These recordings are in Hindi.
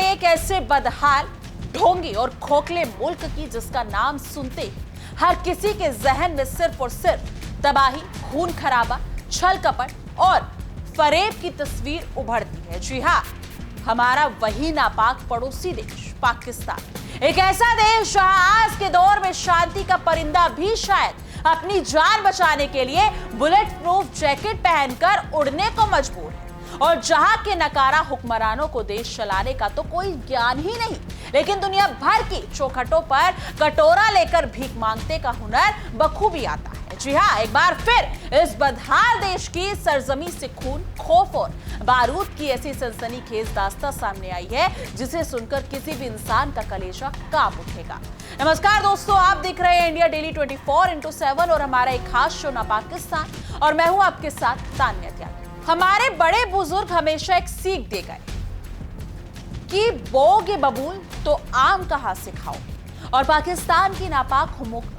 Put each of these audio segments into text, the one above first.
एक ऐसे बदहाल, ढोंगी और खोखले मुल्क की जिसका नाम सुनते ही हर किसी के जहन में सिर्फ और सिर्फ तबाही, खून खराबा, छल कपट और फरेब की तस्वीर उभरती है। जी हाँ, हमारा वही नापाक पड़ोसी देश पाकिस्तान, एक ऐसा देश जहां आज के दौर में शांति का परिंदा भी शायद अपनी जान बचाने के लिए बुलेट प्रूफ जैकेट पहनकर उड़ने को मजबूर है, और जहां के नकारा हुक्मरानों को देश चलाने का तो कोई ज्ञान ही नहीं, लेकिन दुनिया भर की चौखटों पर कटोरा लेकर भीख मांगने का हुनर बखूबी आता है। जी हाँ, एक बार फिर इस बदहाल देश की सरजमी से खून, खौफ और बारूद की ऐसी सनसनीखेज दास्तां सामने आई है जिसे सुनकर किसी भी इंसान का कलेजा कांप उठेगा। नमस्कार दोस्तों, आप देख रहे हैं इंडिया डेली 24x7 और हमारा एक खास शो ना पाकिस्तान, और मैं हूं आपके साथ तान्या त्यागी। हमारे बड़े बुजुर्ग हमेशा एक सीख दे गए कि बोगे बबूल तो आम कहां से खाओ, और पाकिस्तान की नापाक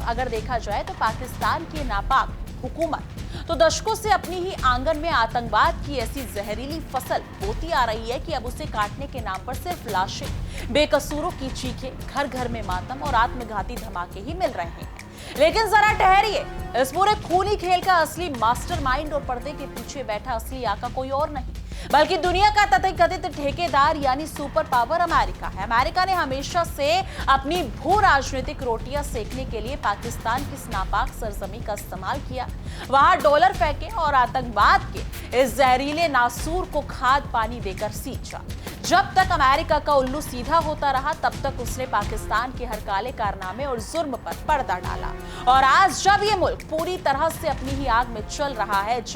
अगर देखा जाए तो पाकिस्तान की नापाक हुकूमत तो दशकों से अपनी ही आंगन में आतंकवाद की ऐसी जहरीली फसल बोती आ रही है कि अब उसे काटने के नाम पर सिर्फ लाशें, बेकसूरों की चीखें, घर घर में मातम और आत्मघाती धमाके ही मिल रहे हैं। लेकिन जरा ठहरिए, इस पूरे खूनी खेल का असली मास्टरमाइंड और पर्दे के पीछे बैठा असली आका कोई और नहीं बल्कि दुनिया का तथाकथित ठेकेदार यानी सुपर पावर अमेरिका है। अमेरिका ने हमेशा से अपनी भू राजनीतिक रोटियां सेकने के लिए पाकिस्तान की इस नापाक सरजमी का इस्तेमाल किया, वहां डॉलर फेंके और आतंकवाद के इस जहरीले नासूर को खाद पानी देकर सींचा। जब तक अमेरिका का उल्लू सीधा होता रहा तब तक उसने पाकिस्तान के हर काले कारनामे और जुर्म पर पर्दा डाला, और आज जब ये मुल्क पूरी तरह से अपनी ही आग में जल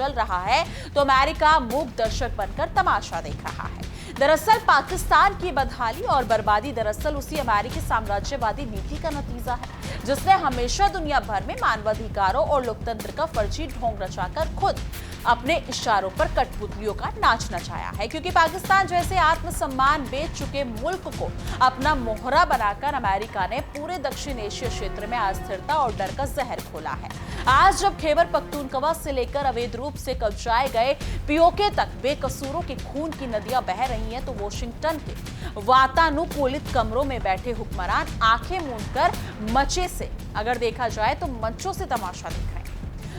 रहा है तो अमेरिका मूक दर्शक बनकर तमाशा देख रहा है। दरअसल पाकिस्तान की बदहाली और बर्बादी दरअसल उसी अमेरिकी साम्राज्यवादी नीति का नतीजा है जिसने हमेशा दुनिया भर में मानवाधिकारों और लोकतंत्र का फर्जी ढोंग रचाकर खुद अपने इशारों पर कठपुतलियों का नाच नचाया है, क्योंकि पाकिस्तान जैसे आत्मसम्मान बेच चुके मुल्क को अपना मोहरा बनाकर अमेरिका ने पूरे दक्षिण एशिया क्षेत्र में अस्थिरता और डर का जहर खोला है। आज जब खैबर पख्तूनख्वा से लेकर अवैध रूप से कब्जाए गए पीओके तक बेकसूरों के खून की नदियां बह रही हैं, तो वॉशिंगटन के वातानुकूलित कमरों में बैठे हुक्मरान आंखें मूंदकर मचे से अगर देखा जाए तो मंचों से तमाशा देख रहे हैं।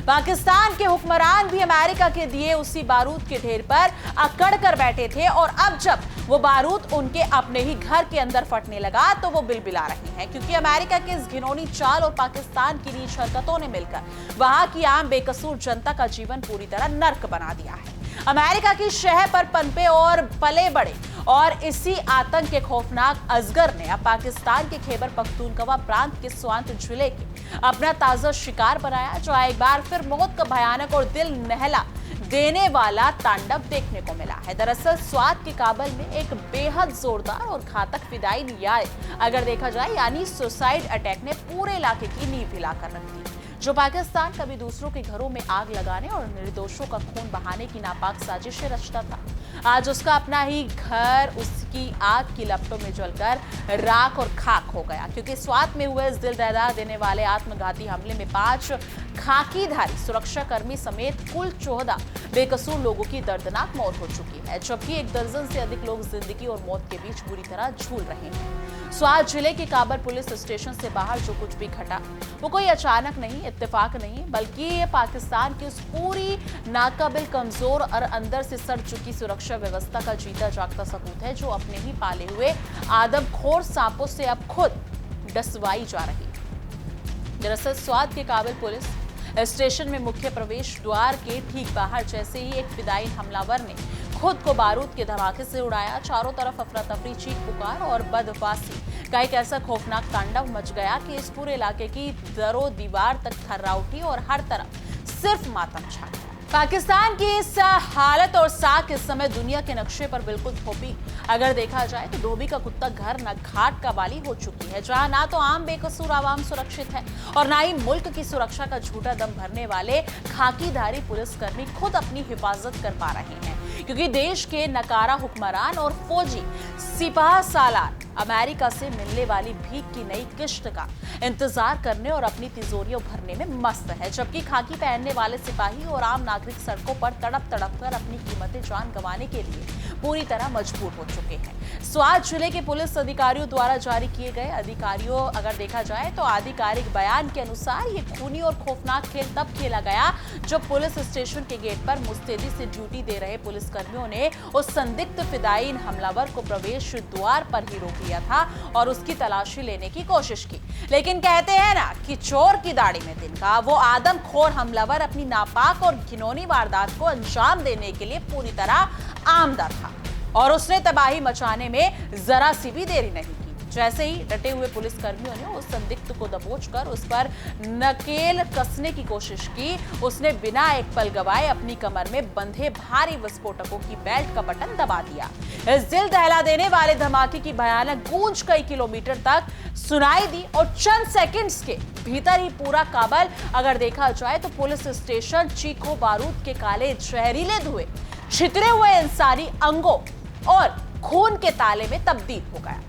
पाकिस्तान के हुक्मरान भी अमेरिका के दिए उसी बारूद के ढेर पर अकड़ कर बैठे थे, और अब जब वो बारूद उनके अपने ही घर के अंदर फटने लगा तो वो बिलबिला रहे हैं, क्योंकि अमेरिका के इस घिनौनी चाल और पाकिस्तान की नीच हरकतों ने मिलकर वहां की आम बेकसूर जनता का जीवन पूरी तरह नर्क बना दिया है। अमेरिका की शह पर पनपे और पले बड़े और इसी आतंक के खौफनाक अजगर ने अब पाकिस्तान के खैबर पख्तूनख्वा प्रांत के स्वांत जिले के अपना ताजा शिकार बनाया, जो एक बार फिर मौत का भयानक और दिल नहला देने वाला तांडव देखने को मिला है। दरअसल स्वात के काबल में एक बेहद जोरदार और घातक फिदाई अगर देखा जाए यानी सुसाइड अटैक ने पूरे इलाके की नींव हिलाकर रख दी। जो पाकिस्तान कभी दूसरों के घरों में आग लगाने और निर्दोषों का खून बहाने की नापाक साजिशें रचता था, आज उसका अपना ही घर उसकी आग की लपटों में जलकर राख और खाक हो गया, क्योंकि स्वात में हुए इस दिल दहला देने वाले आत्मघाती हमले में 5 खाकीधारी सुरक्षाकर्मी समेत कुल 14 बेकसूर लोगों की दर्दनाक मौत हो चुकी है, जबकि 1 दर्जन से अधिक लोग जिंदगी और मौत के बीच बुरी तरह झूल रहे हैं। स्वात जिले के काबल पुलिस स्टेशन से बाहर जो कुछ भी घटा वो कोई अचानक नहीं, इत्तेफाक नहीं, बल्कि ये पाकिस्तान की उस पूरी नाकाबिल कमजोर और अंदर से सड़ चुकी सुरक्षा व्यवस्था का जीता जागता सबूत है, जो अपने ही पाले हुए आदमखोर सांपों से अब खुद डसवाई जा रही है। दरअसल स्वात के काबल पुलिस स्टेशन में मुख्य प्रवेश द्वार के ठीक बाहर जैसे ही एक फिदायीन हमलावर ने खुद को बारूद के धमाके से उड़ाया, चारों तरफ अफरा तफरी, चीख पुकार और बदफासी का एक ऐसा खौफनाक तांडव मच गया कि इस पूरे इलाके की दरो दीवार तक थर्रा उठी और हर तरफ सिर्फ मातम छा गया। पाकिस्तान की इस हालत और साख इस समय दुनिया के नक्शे पर बिल्कुल थोपी अगर देखा जाए तो धोबी का कुत्ता घर न घाट का बाली हो चुकी है, जहां ना तो आम बेकसूर आवाम सुरक्षित है और ना ही मुल्क की सुरक्षा का झूठा दम भरने वाले खाकीधारी पुलिसकर्मी खुद अपनी हिफाजत कर पा रहे हैं, क्योंकि देश के नकारा हुक्मरान और फौजी सिपाह सालार अमेरिका से मिलने वाली भीख की नई किश्त का इंतजार करने और अपनी तिजोरियों भरने में मस्त है, जबकि खाकी पहनने वाले सिपाही और आम नागरिक सड़कों पर तड़प तड़प कर अपनी कीमती जान गंवाने के लिए पूरी तरह मजबूर हो चुके हैं। स्वात जिले के पुलिस अधिकारियों द्वारा जारी किए गए अधिकारियों अगर देखा जाए तो आधिकारिक बयान के अनुसार ये खूनी और खौफनाक खेल तब खेला गया जब पुलिस स्टेशन के गेट पर मुस्तैदी से ड्यूटी दे रहे पुलिसकर्मियों ने उस संदिग्ध फिदायीन हमलावर को प्रवेश द्वार पर ही रोक लिया था और उसकी तलाशी लेने की कोशिश की। लेकिन कहते हैं ना कि चोर की दाढ़ी में तिनका, वो आदमखोर हमलावर अपनी नापाक और घिनौनी वारदात को अंजाम देने के लिए पूरी तरह आमदा था और उसने तबाही मचाने में जरा सी भी देरी नहीं की। जैसे ही डटे हुए पुलिसकर्मियों ने उस संदिग्ध को दबोचकर उस पर नकेल कसने की कोशिश की, उसने बिना एक पल गवाए अपनी कमर में बंधे भारी विस्फोटकों की बेल्ट का बटन दबा दिया। इस दिल दहला देने वाले धमाके की भयानक गूंज कई किलोमीटर तक सुनाई दी और चंद सेकंड्स के भीतर ही पूरा काबल अगर देखा जाए तो पुलिस स्टेशन चीखों बारूद के काले जहरीले धुएं, छितरे हुए इंसानी अंगों और खून के ताले में तब्दील हो गया,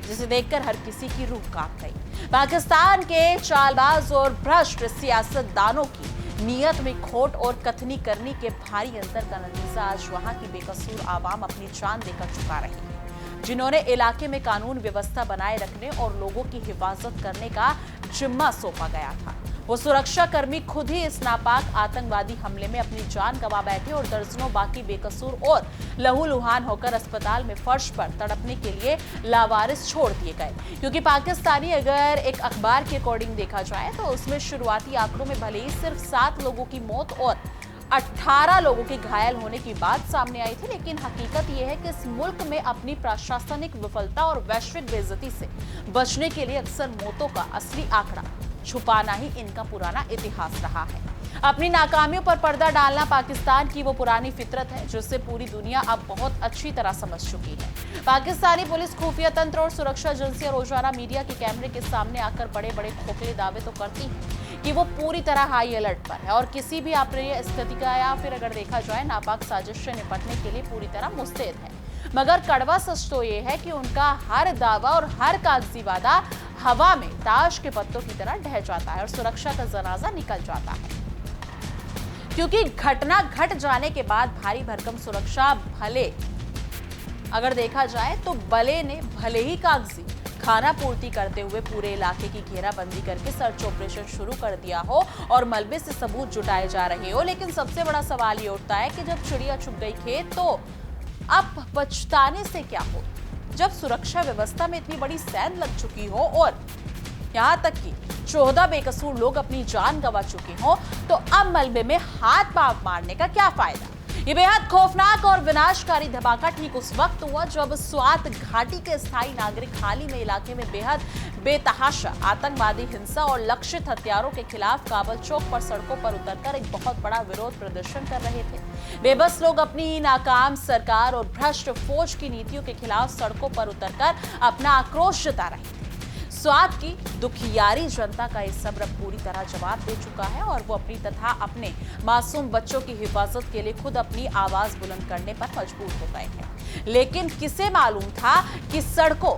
जिसे देखकर हर किसी की रूह कांप गई। पाकिस्तान के चालबाज और भ्रष्ट सियासतदानों की नीयत में खोट और कथनी करनी के भारी अंतर का नतीजा आज वहां की बेकसूर आवाम अपनी जान देकर चुका रही है, जिन्होंने इलाके में कानून व्यवस्था बनाए रखने और लोगों की हिफाजत करने का जिम्मा सौंपा गया था। वो सुरक्षा कर्मी खुद ही इस नापाक आतंकवादी हमले में अपनी जान गंवा बैठे और दर्जनों बाकी बेकसूर और लहूलुहान होकर अस्पताल में फर्श पर तड़पने के लिए लावारिस छोड़ दिए गए। क्योंकि पाकिस्तानी अगर एक अखबार के अकॉर्डिंग देखा जाए तो उसमें शुरुआती आंकड़ों में भले ही सिर्फ 7 लोगों की मौत और 18 लोगों के घायल होने की बात सामने आई थी, लेकिन हकीकत यह है कि इस मुल्क में अपनी प्रशासनिक विफलता और वैश्विक बेइज्जती से बचने के लिए अक्सर मौतों का असली आंकड़ा छुपाना ही इनका पुराना इतिहास रहा है। अपनी नाकामियों पर पर्दा डालना पाकिस्तान की वो पुरानी फितरत है जिससे पूरी दुनिया अब बहुत अच्छी तरह समझ चुकी है। पाकिस्तानी पुलिस, खुफिया तंत्र और सुरक्षा एजेंसियां रोजाना मीडिया के कैमरे के सामने आकर बड़े बड़े खोखले दावे तो करती हैं कि वो पूरी तरह हाई अलर्ट पर है और किसी भी अप्रिय स्थिति का या फिर अगर देखा जाए नापाक साजिश से निपटने के लिए पूरी तरह मुस्तैद है। मगर कड़वा सच तो ये है कि उनका हर दावा और हर कागजी वादा हवा में ताश के पत्तों की तरह ढह जाता है और सुरक्षा का जनाजा निकल जाता है। क्योंकि घटना घट जाने के बाद भारी भरकम सुरक्षा भले अगर देखा जाए तो बले ने भले ही कागजी खाना पूर्ति करते हुए पूरे इलाके की घेराबंदी करके सर्च ऑपरेशन शुरू कर दिया हो और मलबे से सबूत जुटाए जा रहे हो, लेकिन सबसे बड़ा सवाल ये उठता है कि जब चिड़िया छुप गई खेत तो अब पछताने से क्या हो। जब सुरक्षा व्यवस्था में इतनी बड़ी सेंध लग चुकी हो और यहाँ तक कि 14 बेकसूर लोग अपनी जान गंवा चुके हो, तो अब मलबे में हाथ पांव मारने का क्या फायदा। ये बेहद खौफनाक और विनाशकारी धमाका ठीक उस वक्त हुआ जब स्वात घाटी के स्थायी नागरिक हाल ही में इलाके में बेहद बेतहाशा आतंकवादी हिंसा और लक्षित हथियारों के खिलाफ काबल चौक पर सड़कों पर उतरकर एक बहुत बड़ा विरोध प्रदर्शन कर रहे थे। बेबस लोग अपनी नाकाम सरकार और भ्रष्ट फौज की नीतियों के खिलाफ सड़कों पर उतरकर अपना आक्रोश जता रहे थे। स्वात की दुखियारी जनता का इस सब्र पूरी तरह जवाब दे चुका है और वो अपनी तथा अपने मासूम बच्चों की हिफाजत के लिए खुद अपनी आवाज बुलंद करने पर मजबूर हो गए हैं। लेकिन किसे मालूम था कि सड़कों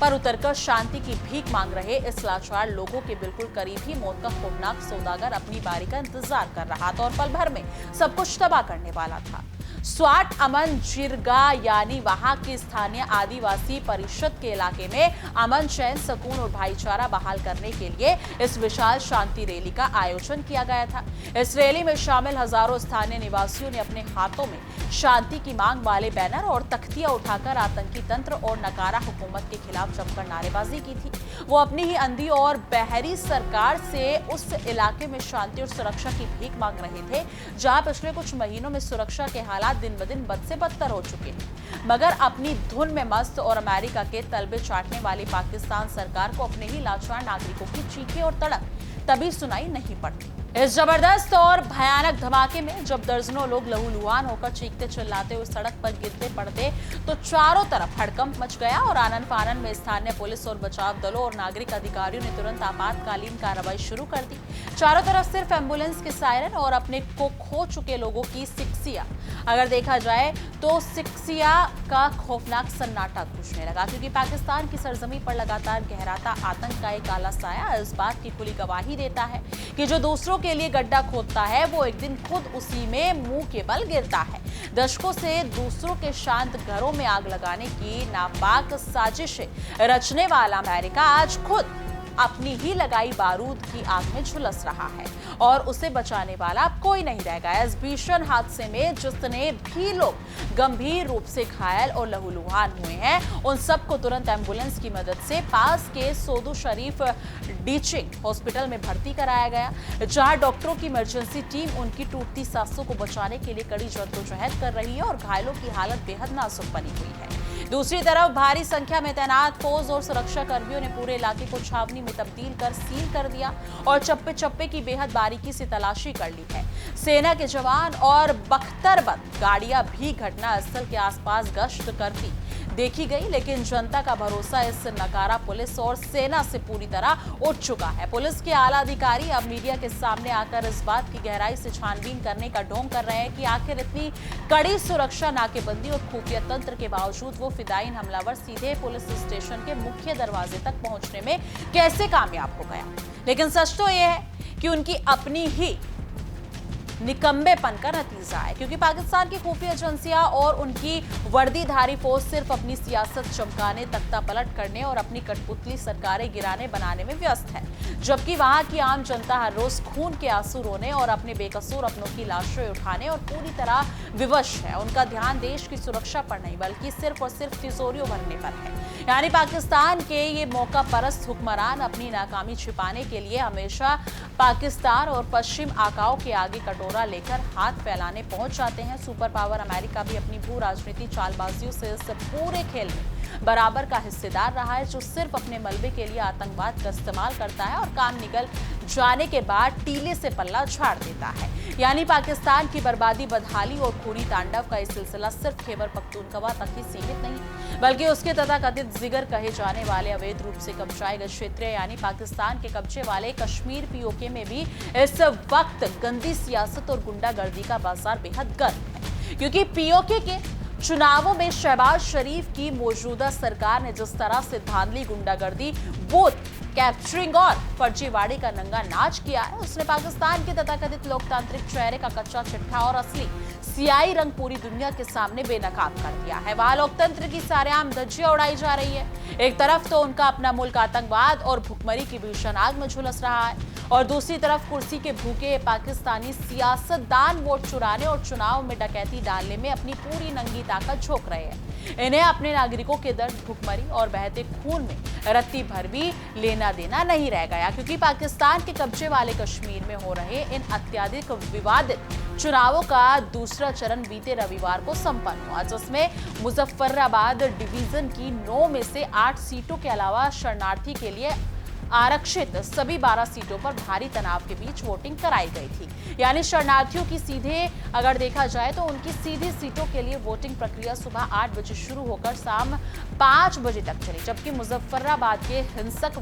पर उतरकर शांति की भीख मांग रहे इस लाचार लोगों के बिल्कुल करीब ही मौत का खौफनाक सौदागर अपनी बारी का इंतजार कर रहा था और पल भर में सब कुछ तबाह करने वाला था। स्वाट अमन जिरगा यानी वहां की स्थानीय आदिवासी परिषद के इलाके में अमन, चैन, सुकून और भाईचारा बहाल करने के लिए इस विशाल शांति रैली का आयोजन किया गया था। इस रैली में शामिल हजारों स्थानीय निवासियों ने अपने हाथों में शांति की मांग वाले बैनर और तख्तियां उठाकर आतंकी तंत्र और नकारा हुकूमत के खिलाफ जमकर नारेबाजी की थी। वो अपनी ही अंधी और बहरी सरकार से उस इलाके में शांति और सुरक्षा की भीख मांग रहे थे जहां पिछले कुछ महीनों में सुरक्षा के हालात दिन ब दिन बद से बदतर हो चुके हैं। मगर अपनी धुन में मस्त और अमेरिका के तलबे चाटने वाली पाकिस्तान सरकार को अपने ही लाचार नागरिकों की चीखें और तड़प तभी सुनाई नहीं पड़ती। इस जबरदस्त और भयानक धमाके में जब दर्जनों लोग लहूलुहान होकर चीखते चिल्लाते हुए सड़क पर गिरते पड़ते तो चारों तरफ हड़कंप मच गया और आनन फानन में स्थानीय पुलिस और बचाव दलों और नागरिक अधिकारियों ने तुरंत आपातकालीन कार्रवाई शुरू कर दी। चारों तरफ सिर्फ एम्बुलेंस के सायरन और अपने को खो चुके लोगों की सिक्सिया। अगर देखा जाए तो सिक्सिया का खौफनाक सन्नाटा गूंजने लगा, क्योंकि पाकिस्तान की सरजमी पर लगातार गहराता आतंक का एक काला साया इस बात की खुली गवाही देता है कि जो दूसरों के लिए गड्ढा खोदता है वो एक दिन खुद उसी में मुंह के बल गिरता है। दशकों से दूसरों के शांत घरों में आग लगाने की नापाक साजिशें रचने वाला अमेरिका आज खुद अपनी ही लगाई बारूद की आग में झुलस रहा है और उसे बचाने वाला अब कोई नहीं रहेगा। इस भीषण हादसे में जितने भी लोग गंभीर रूप से घायल और लहूलुहान हुए हैं उन सबको तुरंत एम्बुलेंस की मदद से पास के सोदू शरीफ डीचिंग हॉस्पिटल में भर्ती कराया गया, जहां डॉक्टरों की इमरजेंसी टीम उनकी टूटती सांसों को बचाने के लिए कड़ी जद्दोजहद कर रही है और घायलों की हालत बेहद नाजुक बनी हुई है। दूसरी तरफ भारी संख्या में तैनात फौज और सुरक्षा कर्मियों ने पूरे इलाके को छावनी में तब्दील कर सील कर दिया और चप्पे चप्पे की बेहद बारीकी से तलाशी कर ली है। सेना के जवान और बख्तरबंद गाड़ियां भी घटनास्थल के आसपास गश्त करती देखी गई, लेकिन जनता का भरोसा इस नकारा पुलिस और सेना से पूरी तरह उठ चुका है। पुलिस के आला अधिकारी अब मीडिया के सामने आकर इस बात की गहराई से छानबीन करने का ढोंग कर रहे हैं कि आखिर इतनी कड़ी सुरक्षा, नाकेबंदी और खुफिया तंत्र के बावजूद वो फिदायीन हमलावर सीधे पुलिस स्टेशन के मुख्य दरवाजे तक पहुंचने में कैसे कामयाब हो गया। लेकिन सच तो यह है कि उनकी अपनी ही निकम्बेपन का नतीजा है, क्योंकि पाकिस्तान की खुफिया एजेंसियां और उनकी वर्दीधारी फौज सिर्फ अपनी सियासत चमकाने, तख्ता पलट करने और अपनी कठपुतली सरकारें गिराने बनाने में व्यस्त है, जबकि वहां की आम जनता हर रोज खून के आंसू रोने और अपने बेकसूर अपनों की लाशें उठाने और पूरी तरह विवश है। उनका ध्यान देश की सुरक्षा पर नहीं बल्कि सिर्फ और सिर्फ तिजोरियों भरने पर है। यानी पाकिस्तान के ये मौका परस्त हुक्मरान अपनी नाकामी छिपाने के लिए हमेशा पाकिस्तान और पश्चिम आकाओं के आगे कटोरा लेकर हाथ फैलाने पहुंच जाते हैं। सुपर पावर अमेरिका भी अपनी भू राजनीति चालबाजियों से इस पूरे खेल में बराबर का हिस्सेदार रहा है, जो सिर्फ अपने मलबे के लिए आतंकवाद का इस्तेमाल करता है और काम निकल जाने के बाद टीले से पल्ला झाड़ देता है। यानी पाकिस्तान की बर्बादी, बदहाली और खूनी तांडव का ये सिलसिला सिर्फ खैबर पख्तूनख्वा तक ही सीमित नहीं, बल्कि उसके तथाकथित जिगर कहे जाने वाले अवैध रूप से कब्जाए गए क्षेत्र यानी पाकिस्तान के कब्जे वाले कश्मीर पीओके में भी इस वक्त गंदी सियासत और गुंडागर्दी का बाजार बेहद गर्म है, क्योंकि पीओके के चुनावों में शहबाज शरीफ की मौजूदा सरकार ने जिस तरह से धांधली, गुंडागर्दी, बूथ कैप्चरिंग और फर्जीवाड़े का नंगा नाच किया है, उसने पाकिस्तान के तथाकथित लोकतांत्रिक चेहरे का कच्चा चिट्ठा और असली सियाही रंग पूरी दुनिया के सामने बेनकाब कर दिया है। वहां लोकतंत्र की सारेआम धज्जियां उड़ाई जा रही है। एक तरफ तो उनका अपना मुल्क आतंकवाद और भुखमरी की भीषण आग में झुलस रहा है और दूसरी तरफ कुर्सी के भूखे पाकिस्तानी सियासतदान वोट चुराने और चुनाव में डकैती डालने में अपनी पूरी नंगी ताकत झोंक रहे हैं। इन्हें अपने नागरिकों के दर्द, भुखमरी और बहते खून में रत्ती भर भी लेना देना नहीं रह गया, क्योंकि पाकिस्तान के कब्जे वाले कश्मीर में हो रहे इन अत्यधिक विवादित चुनावों का दूसरा चरण बीते रविवार को संपन्न हुआ, जिसमें मुजफ्फराबाद डिवीजन की 9 में से 8 सीटों के अलावा शरणार्थी के लिए आरक्षित सभी 12 सीटों पर भारी तनाव के बीच वोटिंग कराई गई थी। यानी शरणार्थियों की सीधे अगर देखा जाए तो उनकी सीधी सीटों के लिए वोटिंग प्रक्रिया सुबह 8 बजे शुरू होकर शाम 5 बजे तक चली, जबकि मुजफ्फराबाद के हिंसक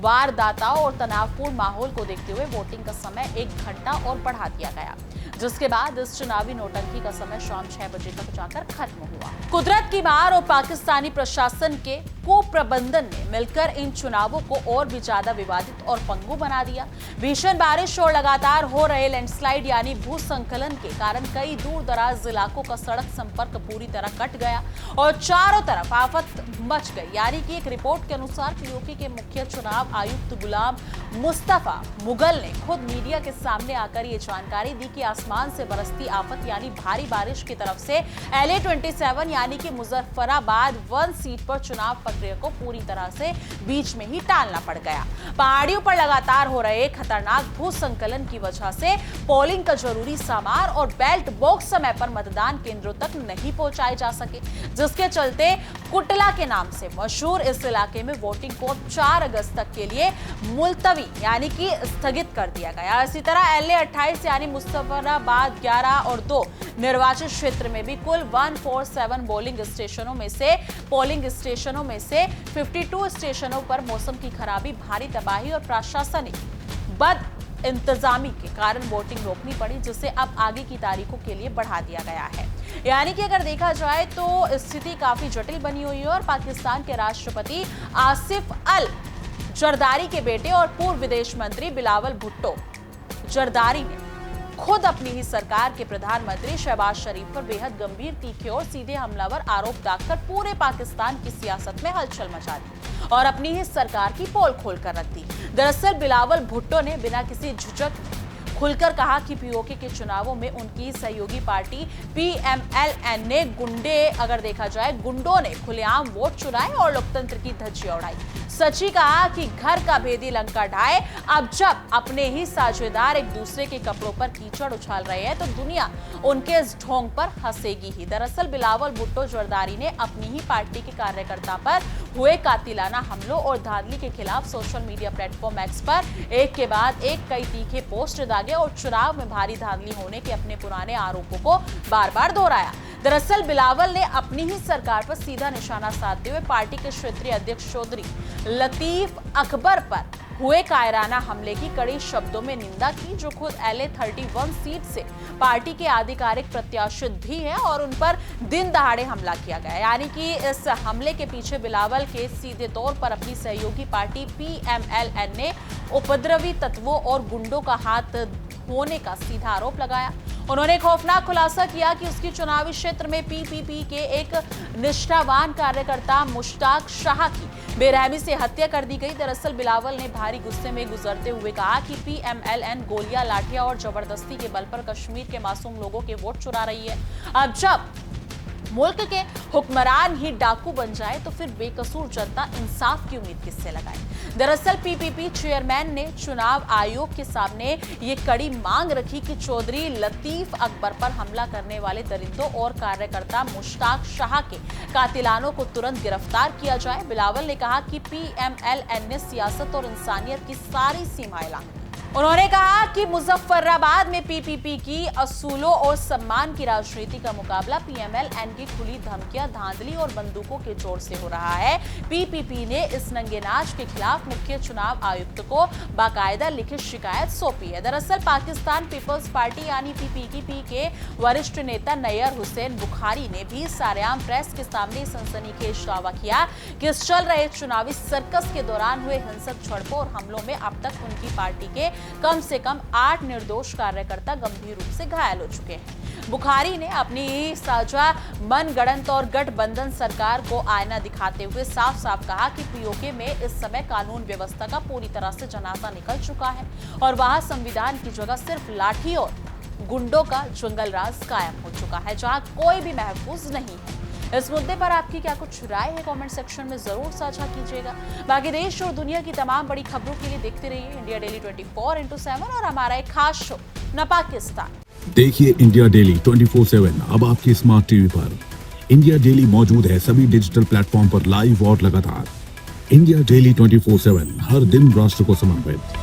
वारदाताओं और तनावपूर्ण माहौल को देखते हुए वोटिंग का समय 1 घंटा और बढ़ा दिया गया, जिसके बाद इस चुनावी नौटंकी का समय शाम 6 बजे तक जाकर खत्म हुआ। कुदरत की मार और पाकिस्तानी प्रशासन के कुप्रबंधन ने मिलकर इन चुनावों को और भी ज्यादा विवादित और पंगु बना दिया। भीषण बारिश और लगातार हो रहे लैंडस्लाइड यानी भूस्खलन के कारण कई दूर दराज इलाकों का सड़क संपर्क पूरी तरह कट गया और चारों तरफ आफत मच गई। यानी कि एक रिपोर्ट के अनुसार पीओके के मुख्य चुनाव आयुक्त गुलाम मुस्तफा मुगल ने खुद मीडिया के सामने आकर ये जानकारी दी कि आसमान से बरसती आफत यानी भारी बारिश की तरफ से LA-27 यानी कि मुजफ्फराबाद 1 सीट पर चुनाव प्रक्रिया को पूरी तरह से बीच में ही टालना पड़ गया। पहाड़ियों पर लगातार हो रहे खतरनाक भूस्खलन की वजह से पोलिंग का जरूरी सामान और बैलेट बॉक्स समय पर मतदान केंद्रों तक नहीं पहुंचाए जा सके, जिसके चलते कुटला के नाम से मशहूर इस इलाके में वोटिंग को 4 अगस्त तक के लिए मुलतवी यानी कि स्थगित कर दिया गया। इसी तरह LA-28 यानी मुजफ्फराबाद 11 और 2 निर्वाचन क्षेत्र में भी कुल 147 पोलिंग स्टेशनों में से 52 स्टेशनों पर मौसम की खराबी, भारी तबाही और प्रशासनिक बद इंतजामी के कारण वोटिंग रोकनी पड़ी, जिसे अब आगे की तारीखों के लिए बढ़ा दिया गया है। यानी कि अगर देखा जाए तो स्थिति काफी जटिल बनी हुई है और पाकिस्तान के राष्ट्रपति आसिफ अल जरदारी के बेटे और पूर्व विदेश मंत्री बिलावल भुट्टो जरदारी ने खुद अपनी ही सरकार के प्रधानमंत्री शहबाज शरीफ पर बेहद गंभीर, तीखे और सीधे हमलावर आरोप दागकर पूरे पाकिस्तान की सियासत में हलचल मचा दी और अपनी ही सरकार की पोल खोल कर रख दी। दरअसल बिलावल भुट्टो ने बिना किसी झिझक खुलकर कहा कि पीओके के चुनावों में उनकी सहयोगी पार्टी पीएमएलएन ने गुंडों ने खुलेआम वोट चुराए और लोकतंत्र की धज्जियां उड़ाई। सची कहा कि घर का भेदी लंका ढाए। अब जब अपने ही साझेदार एक दूसरे के कपड़ों पर कीचड़ उछाल रहे हैं तो दुनिया उनके इस ढोंग पर हंसेगी ही। दरअसल बिलावल भुट्टो जरदारी ने अपनी ही पार्टी के कार्यकर्ता पर हुए कातिलाना हमलों और धांधली के खिलाफ सोशल मीडिया प्लेटफॉर्म एक्स पर एक के बाद एक कई तीखे पोस्ट दागे और चुनाव में भारी धांधली होने के अपने पुराने आरोपों को बार बार दोहराया। दरअसल बिलावल ने अपनी ही सरकार पर सीधा निशाना साधते हुए पार्टी के क्षेत्रीय अध्यक्ष चौधरी लतीफ अकबर पर हुए कायराना हमले की कड़े शब्दों में निंदा की, जो खुद LA 31 सीट से पार्टी के आधिकारिक प्रत्याशी भी हैं और उन पर दिन दहाड़े हमला किया गया। यानी कि इस हमले के पीछे बिलावल के सीधे तौर पर अपनी सहयोगी पार्टी पीएमएलएन ने उपद्रवी तत्वों और गुंडों का हाथ होने का सीधा आरोप लगाया। उन्होंने खौफनाक खुलासा किया कि उसकी चुनावी क्षेत्र में पीपीपी के एक निष्ठावान कार्यकर्ता मुश्ताक शाह की बेरहमी से हत्या कर दी गई। दरअसल बिलावल ने भारी गुस्से में गुजरते हुए कहा कि पीएमएलएन गोलियां, लाठियां और जबरदस्ती के बल पर कश्मीर के मासूम लोगों के वोट चुरा रही है। अब जब मुल्क के हुक्मरान ही डाकू बन जाए तो फिर बेकसूर जनता इंसाफ की उम्मीद किससे लगाए। दरअसल पीपीपी चेयरमैन ने चुनाव आयोग के सामने ये कड़ी मांग रखी कि चौधरी लतीफ अकबर पर हमला करने वाले दरिंदों और कार्यकर्ता मुश्ताक शाह के कातिलानों को तुरंत गिरफ्तार किया जाए। बिलावल ने कहा कि पीएमएलएन ने सियासत और इंसानियत की सारी सीमाएं लांघी। उन्होंने कहा कि मुजफ्फराबाद में पीपीपी की असूलों और सम्मान की राजनीति का मुकाबला पीएमएलएन की खुली धमकियां, धांधली और बंदूकों के जोर से हो रहा है। पीपीपी ने इस नंगेनाज के खिलाफ मुख्य चुनाव आयुक्त को बाकायदा लिखित शिकायत सौंपी है। दरअसल पाकिस्तान पीपल्स पार्टी यानी पीपीपी के वरिष्ठ नेता नैयर हुसैन बुखारी ने भी सारेआम प्रेस के सामने सनसनीखेज दावा किया कि इस चल रहे चुनावी सर्कस के दौरान हुए हिंसक झड़पों और हमलों में अब तक उनकी पार्टी के कम से कम 8 निर्दोष कार्यकर्ता गंभीर रूप से घायल हो चुके हैं। बुखारी ने अपनी साझा मनगढ़ंत और गठबंधन सरकार को आईना दिखाते हुए साफ साफ कहा कि पीओके में इस समय कानून व्यवस्था का पूरी तरह से जनाजा निकल चुका है और वहां संविधान की जगह सिर्फ लाठी और गुंडों का जंगल राज कायम हो चुका है, जहां कोई भी महफूज नहीं है। इस मुद्दे पर आपकी क्या कुछ राय है, कमेंट सेक्शन में जरूर साझा कीजिएगा। बाकी देश और दुनिया की तमाम बड़ी खबरों के लिए देखते रहिए इंडिया डेली 24x7 और हमारा एक खास शो न पाकिस्तान। देखिए इंडिया डेली 24/7 अब आपकी स्मार्ट टीवी पर। इंडिया डेली मौजूद है सभी डिजिटल प्लेटफॉर्म पर लाइव और लगातार। इंडिया डेली 24/7 हर दिन राष्ट्र को समर्पित।